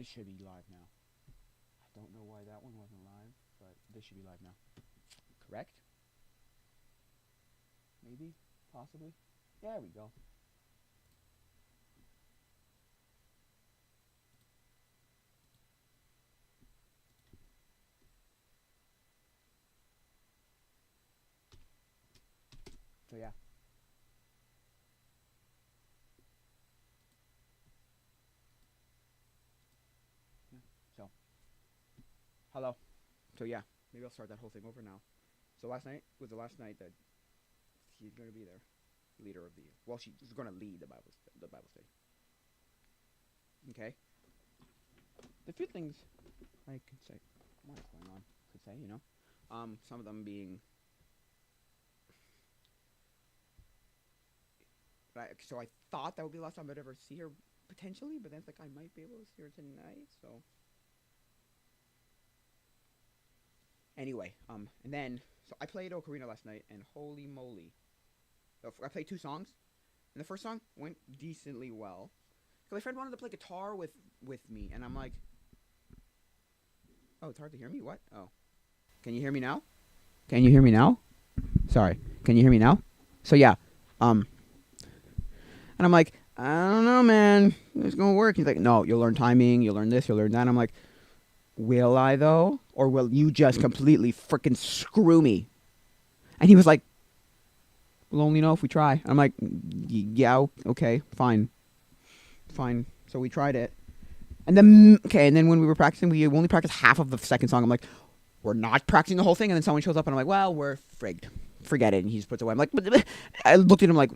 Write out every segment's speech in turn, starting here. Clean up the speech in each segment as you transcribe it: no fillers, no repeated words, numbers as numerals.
This should be live now. I don't know why that one wasn't live, but this should be live now. Correct? Maybe? Possibly? There we go. So yeah. So, hello. So yeah, maybe I'll start that whole thing over now. So last night was the last night that she's going to be there, leader of the. Well, she's going to lead the Bible study. Okay. The few things I could say, what's going on? Could say, some of them being. So I thought that would be the last time I'd ever see her potentially, but then it's like I might be able to see her tonight. So anyway, and then so I played Ocarina last night, and holy moly, I played 2 songs, and the first song went decently well. Cause my friend wanted to play guitar with me, and I'm like, oh, it's hard to hear me. What? Oh, can you hear me now? Can you hear me now? Sorry, can you hear me now? So yeah, and I'm like, I don't know, man. It's gonna work. He's like, no, you'll learn timing. You'll learn this. You'll learn that. I'm like, will I though, or will you just completely freaking screw me? And he was like, we'll only know if we try. I'm like, yeah, okay, fine. So we tried it, and then when we were practicing, we only practiced half of the second song. I'm like, we're not practicing the whole thing. And then someone shows up, and I'm like, well, we're frigged. Forget it. And he just puts it away. I'm like, I looked at him like,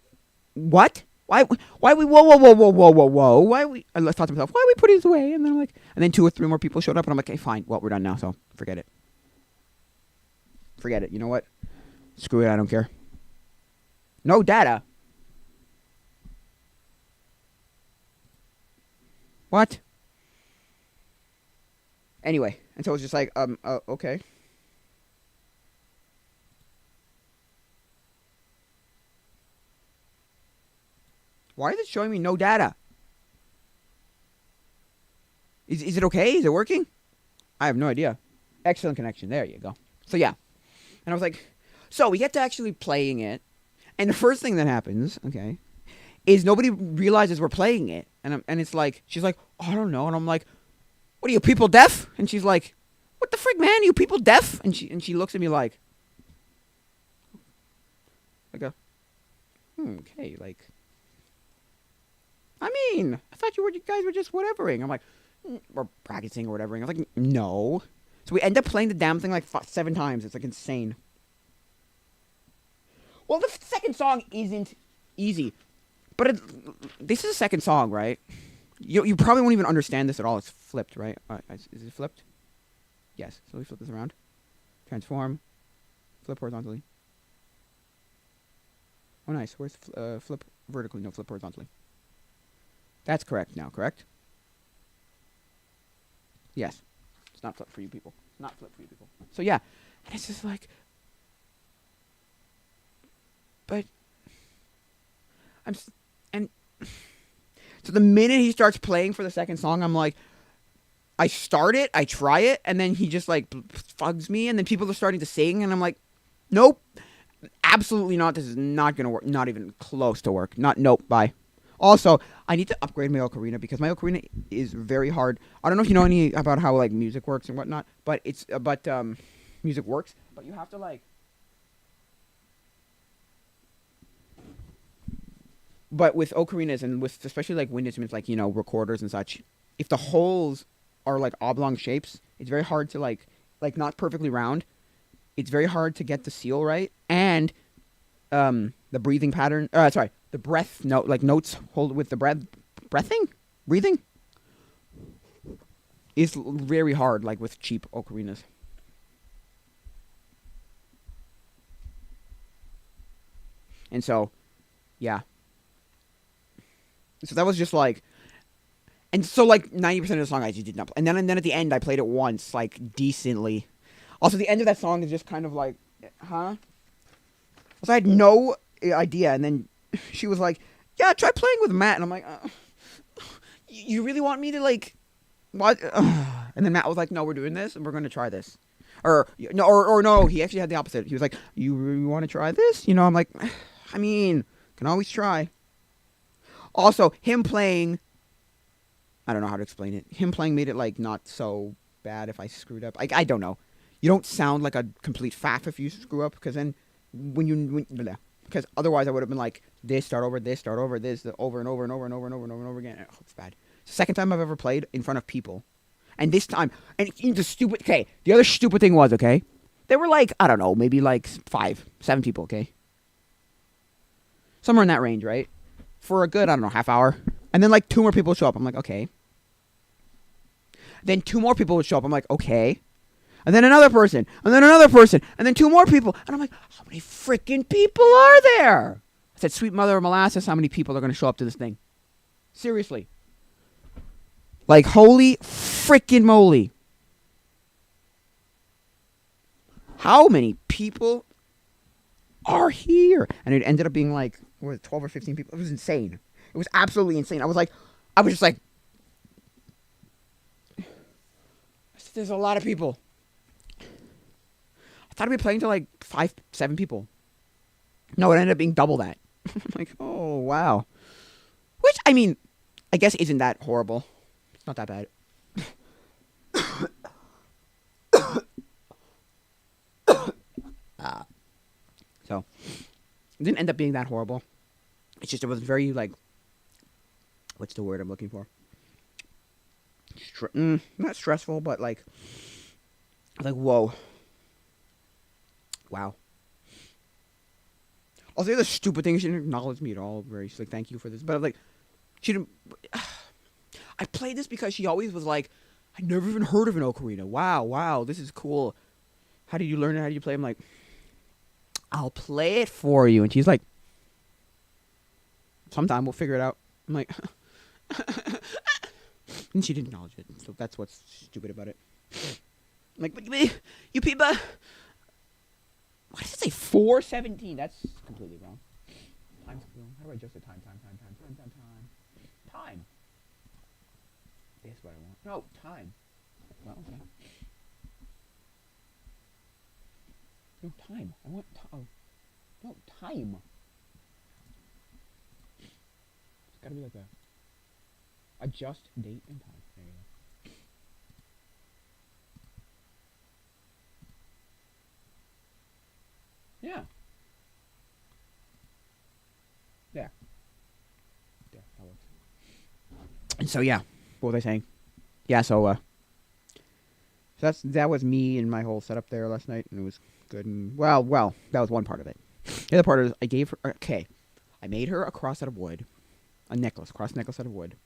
what? Why we, whoa. Why we, I thought to myself, why are we putting this away? And then I'm like, and then 2 or 3 more people showed up, and I'm like, okay, fine. Well, we're done now, so forget it. You know what? Screw it. I don't care. No data. What? Anyway, and so it was just like, okay. Why is it showing me no data? Is it okay? Is it working? I have no idea. Excellent connection. There you go. So yeah. And I was like, so we get to actually playing it. And the first thing that happens, okay, is nobody realizes we're playing it. And it's like, she's like, oh, I don't know. And I'm like, what are you people deaf? And she's like, what the frick, man? Are you people deaf? And she looks at me like a, okay, like, I mean, I thought you guys were just whatevering. I'm like, we're practicing or whatevering. I was like, no. So we end up playing the damn thing like 7 times. It's like insane. Well, the second song isn't easy, but this is a second song, right? You probably won't even understand this at all. It's flipped, right? Is it flipped? Yes. So we flip this around. Transform. Flip horizontally. Oh, nice. Where's flip vertically? No, flip horizontally. That's correct now, correct? Yes. It's not flip for you people. Not flip for you people. So yeah. And it's just like, but so the minute he starts playing for the second song, I'm like, I start it, I try it, and then he just like fugs me, and then people are starting to sing, and I'm like, nope, absolutely not. This is not gonna work. Not even close to work. Nope. Bye. Also, I need to upgrade my ocarina because my ocarina is very hard. I don't know if you know any about how like music works and whatnot, but music works, but you have to like. But with ocarinas and with especially like wind instruments, like recorders and such, if the holes are like oblong shapes, it's very hard to like not perfectly round. It's very hard to get the seal right, and the breathing pattern. The breath note, like notes hold with the breathing is very hard, like with cheap ocarinas. And so, yeah. So that was just like, and so like 90% of the song I just did not play. And then at the end I played it once, like decently. Also, the end of that song is just kind of like, huh? So I had no idea, and then she was like, yeah, try playing with Matt. And I'm like, you really want me to like what? And then Matt was like, no, we're doing this and we're going to try this. Or no, he actually had the opposite. He was like, you want to try this? You know, I'm like, I mean, can always try. Also, him playing, I don't know how to explain it. Him playing made it like not so bad if I screwed up. I don't know. You don't sound like a complete faff if you screw up, because then because otherwise I would have been like this, start over, this, over and over and over and over and over and over and over again. Oh, it's bad. It's the second time I've ever played in front of people. And this time, and the other stupid thing was, okay, there were like, I don't know, maybe like 5, 7 people, okay? Somewhere in that range, right? For a good, I don't know, half hour. And then like 2 more people would show up. I'm like, okay. Then 2 more people would show up. I'm like, okay. And then another person. And then another person. And then 2 more people. And I'm like, how many freaking people are there? I said, sweet mother of molasses, how many people are going to show up to this thing? Seriously. Like, holy freaking moly. How many people are here? And it ended up being like, what was it, 12 or 15 people? It was insane. It was absolutely insane. I was just like, there's a lot of people. I thought I'd be playing to like 5, 7 people. No, it ended up being double that. I'm like, oh, wow. Which, I mean, I guess isn't that horrible. It's not that bad. So, it didn't end up being that horrible. It's just, it was very, like, what's the word I'm looking for? Not stressful, but like, whoa. Wow. Also, the other stupid thing, she didn't acknowledge me at all. She's like, thank you for this. But like, she didn't. I played this because she always was like, I never even heard of an ocarina. Wow, this is cool. How did you learn it? How did you play? I'm like, I'll play it for you. And she's like, sometime we'll figure it out. I'm like, and she didn't acknowledge it. So that's what's stupid about it. I'm like, but you people. Why does it say 4:17? That's completely wrong. Time's wrong. How do I adjust the time? Time. This is what I want. No, time. Well, okay. No, time. I want time. No, time. It's gotta be like a adjust date and time. There you go. Yeah. There. That works. And so yeah, what was I saying? Yeah, so that was me and my whole setup there last night, and it was good. And well, that was one part of it. The other part is I made her a cross out of wood, a cross necklace out of wood.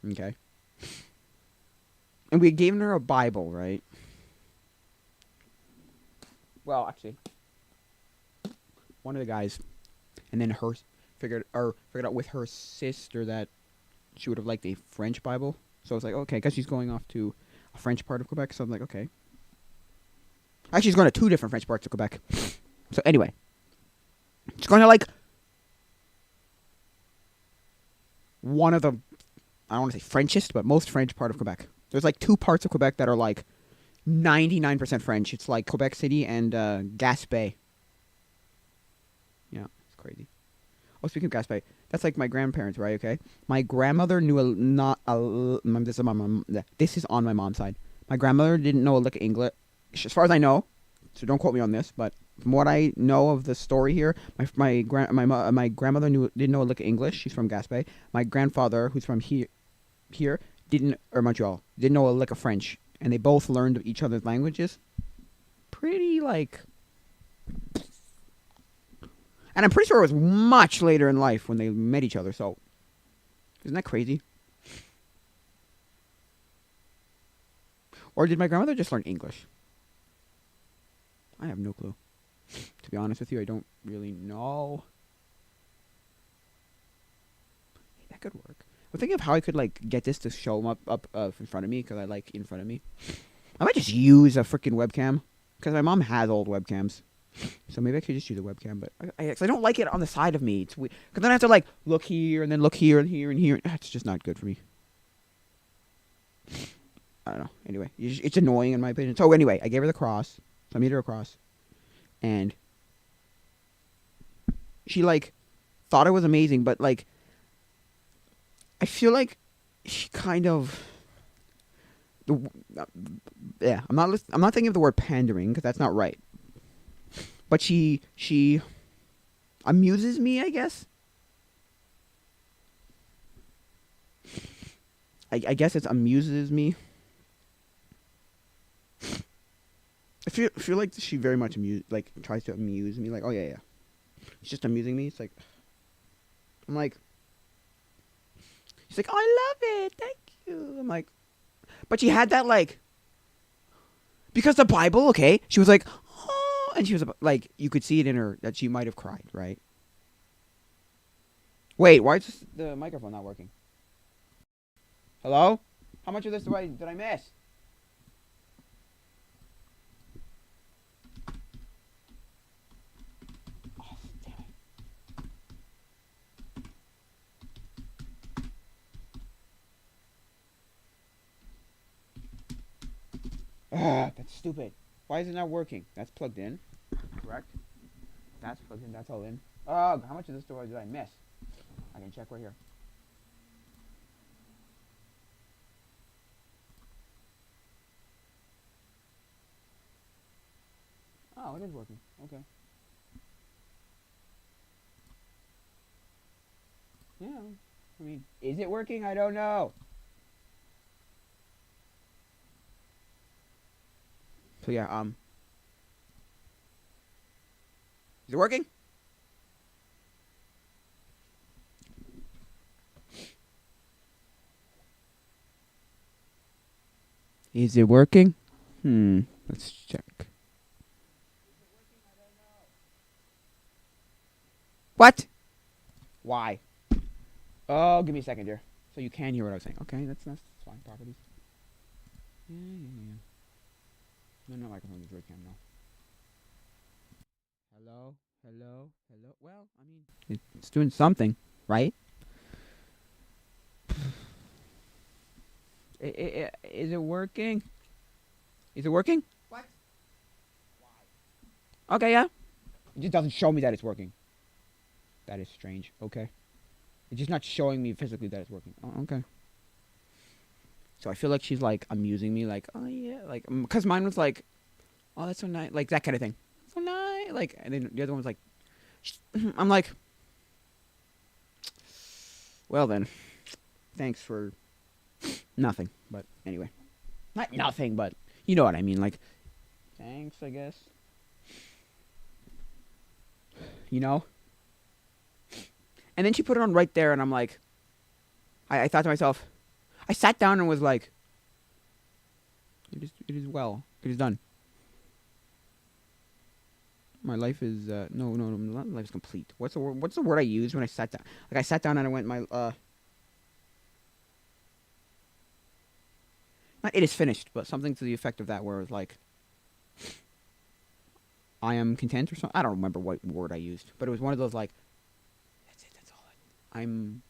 Okay. And we gave her a Bible, right? Well, actually, one of the guys, and then her figured out with her sister that she would have liked a French Bible. So I was like, okay, because she's going off to a French part of Quebec. So I'm like, okay. Actually, she's going to 2 different French parts of Quebec. So anyway, she's going to like one of the, I don't want to say Frenchest, but most French part of Quebec. There's like 2 parts of Quebec that are like 99% French. It's like Quebec City and Gaspé. Yeah, it's crazy. Oh, speaking of Gaspé, that's like my grandparents, right? Okay, my grandmother knew this is my mom. This is on my mom's side. My grandmother didn't know a lick of English, as far as I know. So don't quote me on this, but from what I know of the story here, my grandmother didn't know a lick of English. She's from Gaspé. My grandfather, who's from Montreal, didn't know a lick of French, and they both learned each other's languages. Pretty like. And I'm pretty sure it was much later in life when they met each other, so isn't that crazy? Or did my grandmother just learn English? I have no clue. To be honest with you, I don't really know. Hey, that could work. I'm thinking of how I could like get this to show up in front of me, because I like in front of me. I might just use a freaking webcam, because my mom has old webcams. So maybe I could just use a webcam, but I don't like it on the side of me. It's weird, because then I have to like look here and then look here and here and here. It's just not good for me. I don't know. Anyway, it's annoying in my opinion. So anyway, I gave her the cross. So I made her a cross, and she like thought it was amazing, but like I feel like she kind of the yeah. I'm not thinking of the word pandering because that's not right. But she amuses me, I guess. I guess it amuses me. I feel like she very much tries to amuse me. Like, oh yeah, yeah, it's just amusing me. It's like I'm like, she's like, oh, I love it, thank you. I'm like, but she had that like because the Bible, okay. She was like, oh, and she was like, you could see it in her that she might have cried, right? Wait, why is the microphone not working? Hello? How much of this did I miss? Oh, damn it. That's stupid. Why is it not working? That's plugged in, correct? That's plugged in. That's all in. How much of this story did I miss? I can check right here. Oh, it is working. Okay. Yeah. I mean, is it working? I don't know. So yeah, is it working? Is it working? Let's check. What? Why? Oh, give me a second here. So you can hear what I was saying. Okay, that's fine. Properties. Yeah. No, no microphone. The Droid cam. No. Hello. Well, I mean, it's doing something, right? Is it working? Is it working? What? Why? Okay, yeah. It just doesn't show me that it's working. That is strange. Okay. It's just not showing me physically that it's working. Oh, okay. So I feel like she's like amusing me, like, oh yeah, like, because mine was like, oh that's so nice, like that kind of thing. So nice, like, and then the other one was like, I'm like, well then, thanks for nothing. But anyway, not nothing, but you know what I mean, like, thanks, I guess. You know. And then she put it on right there, and I'm like, I thought to myself, I sat down and was like, it is well, it is done. My life is no, not life is complete. What's the word? What's the word I used when I sat down? Like I sat down and I went my not it is finished, but something to the effect of that, where it was like, I am content or something. I don't remember what word I used, but it was one of those like, that's it, that's all. I'm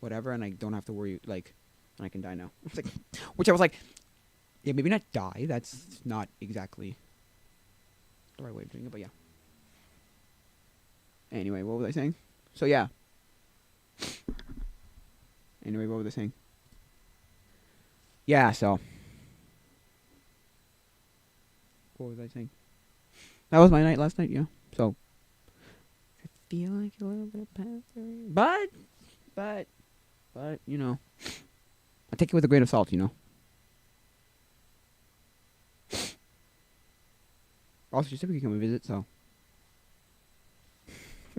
whatever, and I don't have to worry, like, and I can die now. Like, which I was like, yeah, maybe not die. That's not exactly the right way of doing it, but yeah. Anyway, what was I saying? So yeah. Anyway, what was I saying? Yeah, so. What was I saying? That was my night last night, yeah. So. I feel like a little bit past. But, you know. I take it with a grain of salt, you know. Also, she said we could come and visit, so.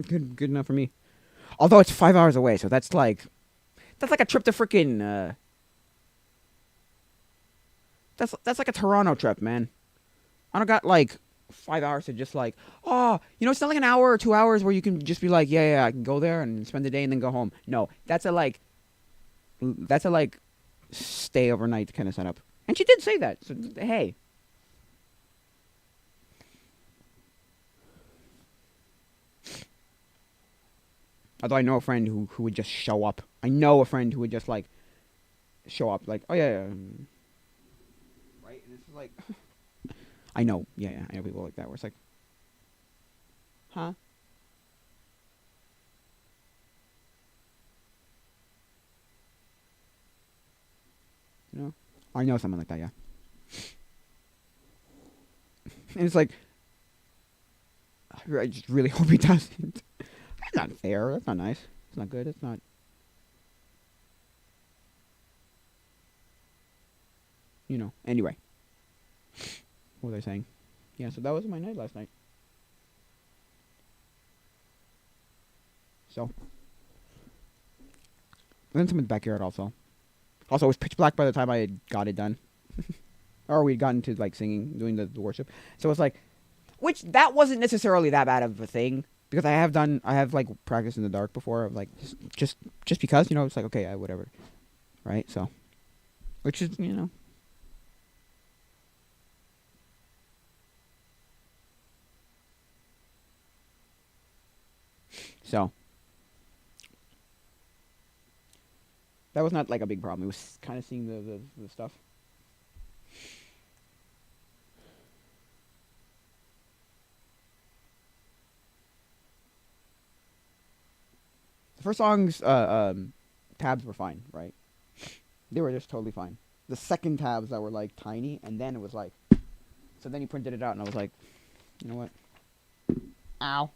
Good enough for me. Although it's 5 hours away, so that's like a trip to freaking. That's like a Toronto trip, man. I don't got like 5 hours to just like, oh, you know, it's not like an hour or 2 hours where you can just be like, yeah, I can go there and spend the day and then go home. No, that's a stay overnight kind of setup. And she did say that. So hey. Although I know a friend who would just show up. I know a friend who would just like show up like, oh yeah. like, I know, yeah, I know people like that where it's like, huh? You know, I know someone like that, yeah. And it's like, I just really hope he doesn't. That's not fair. That's not nice. It's not good. It's not, Anyway, what was I saying? Yeah, so that was my night last night. So, then some in the backyard also. Also, it was pitch black by the time I had got it done. Or we'd gotten to, like, singing, doing the worship. So it's like, which, that wasn't necessarily that bad of a thing. Because I have, like, practiced in the dark before. Of, like, just because, it's like, okay, whatever. Right? So, which is. So, that was not, like, a big problem. It was kind of seeing the stuff. The first song's tabs were fine, right? They were just totally fine. The second tabs that were, like, tiny, and then it was like, so then he printed it out, and I was like, you know what? Ow.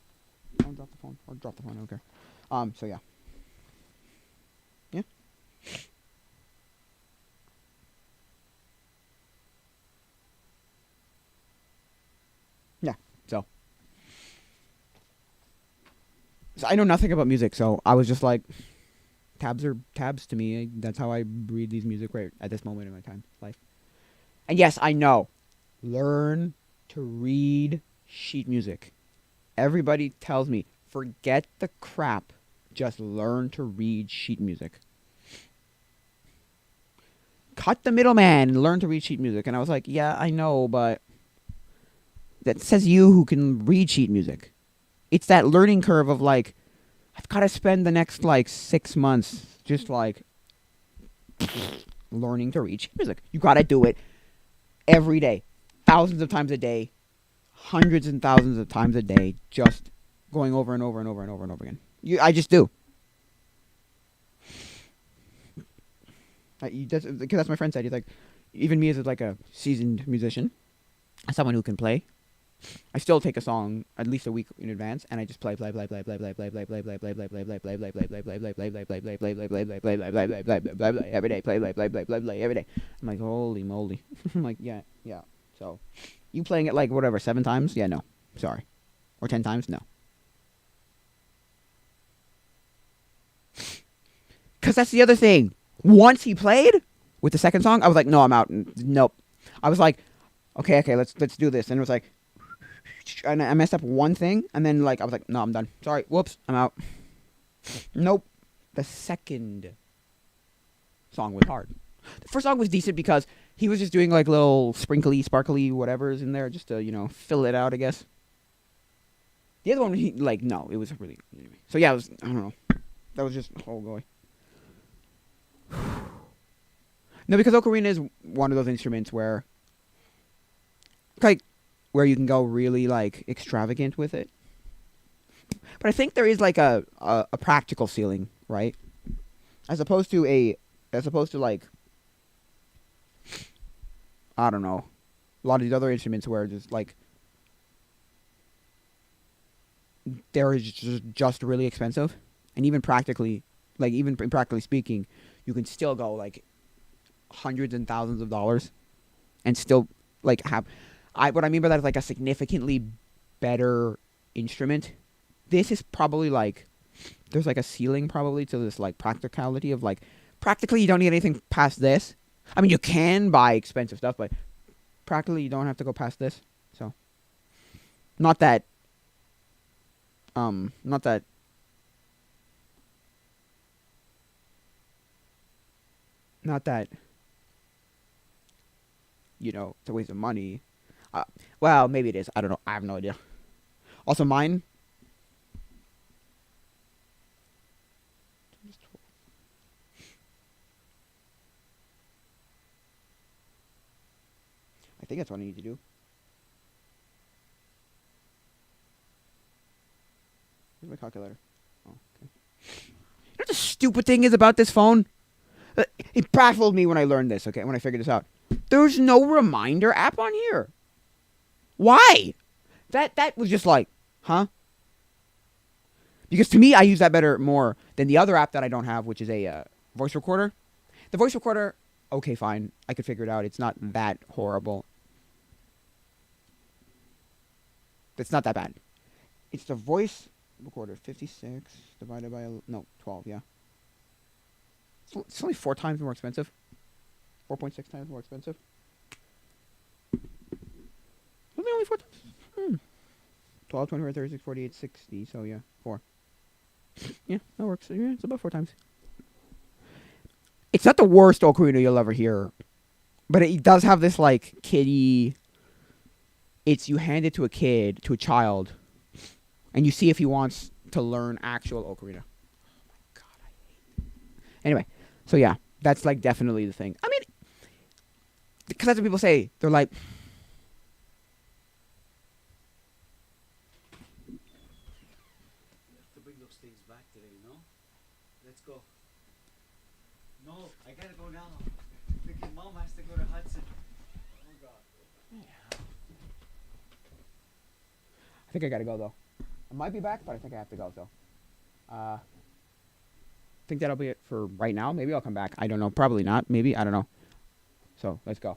Don't drop the phone. Or drop the phone, I don't care. So yeah. Yeah. Yeah, so I know nothing about music, so I was just like, tabs are tabs to me. That's how I read these music right at this moment in my time life. And yes, I know. Learn to read sheet music. Everybody tells me, forget the crap. Just learn to read sheet music. Cut the middleman and learn to read sheet music. And I was like, yeah, I know, but that says you who can read sheet music. It's that learning curve of like, I've got to spend the next like 6 months just like learning to read sheet music. You got to do it every day, thousands of times a day, hundreds and thousands of times a day, just going over and over and over and over and over again. I just do. Because that's my friend said. He's like, even me as like a seasoned musician, as someone who can play, I still take a song at least a week in advance, and I just play every day, play every day. I'm like, holy moly! I'm like, yeah. So, you playing it like whatever 7 times? Yeah, no, sorry, or 10 times? No, because that's the other thing. Once he played with the second song, I was like, no, I'm out. Nope. I was like, okay, let's do this, and it was like. And I messed up one thing, and then like I was like, no, I'm done. Sorry, whoops, I'm out. Nope. The second song was hard. The first song was decent because he was just doing like little sprinkly, sparkly whatever's in there just to fill it out, I guess. The other one, no, it was really. So yeah, I don't know. That was just oh boy. No, because ocarina is one of those instruments where, like, where you can go really like extravagant with it. But I think there is like a practical ceiling, right? As opposed to like, I don't know, a lot of these other instruments where just like they're just really expensive, and even practically, like even practically speaking, you can still go like hundreds and thousands of dollars, and still like have. What I mean by that is like a significantly better instrument. This is probably like there's like a ceiling probably to this like practicality of like practically you don't need anything past this. I mean you can buy expensive stuff, but practically you don't have to go past this. So not that not that not that it's a waste of money. Well, maybe it is. I don't know. I have no idea. Also, mine. I think that's what I need to do. Where's my calculator? Oh, okay. You know what the stupid thing is about this phone? It baffled me when I learned this, okay, when I figured this out. There's no reminder app on here. Why? That was just like, huh? Because to me, I use that more than the other app that I don't have, which is a voice recorder. The voice recorder, okay, fine. I could figure it out. It's not that horrible. It's not that bad. It's the voice recorder. 56 divided by, 12, yeah. It's only 4 times more expensive. 4.6 times more expensive. Only 4 times. 12, 24, 36, 48, 60. So, yeah, 4. Yeah, that works. Yeah, it's about 4 times. It's not the worst ocarina you'll ever hear. But it does have this, like, kiddie... It's you hand it to a kid, to a child, and you see if he wants to learn actual ocarina. Oh, my God, I hate it. Anyway, so, yeah, that's, like, definitely the thing. I mean, because that's what people say. They're like... Things back today, no? Let's go. No, I gotta go now. Freaking mom has to go to Hudson. Oh God. Yeah. I think I gotta go though. I might be back, but I think I have to go. So, I think that'll be it for right now. Maybe I'll come back. I don't know. Probably not. Maybe I don't know. So let's go.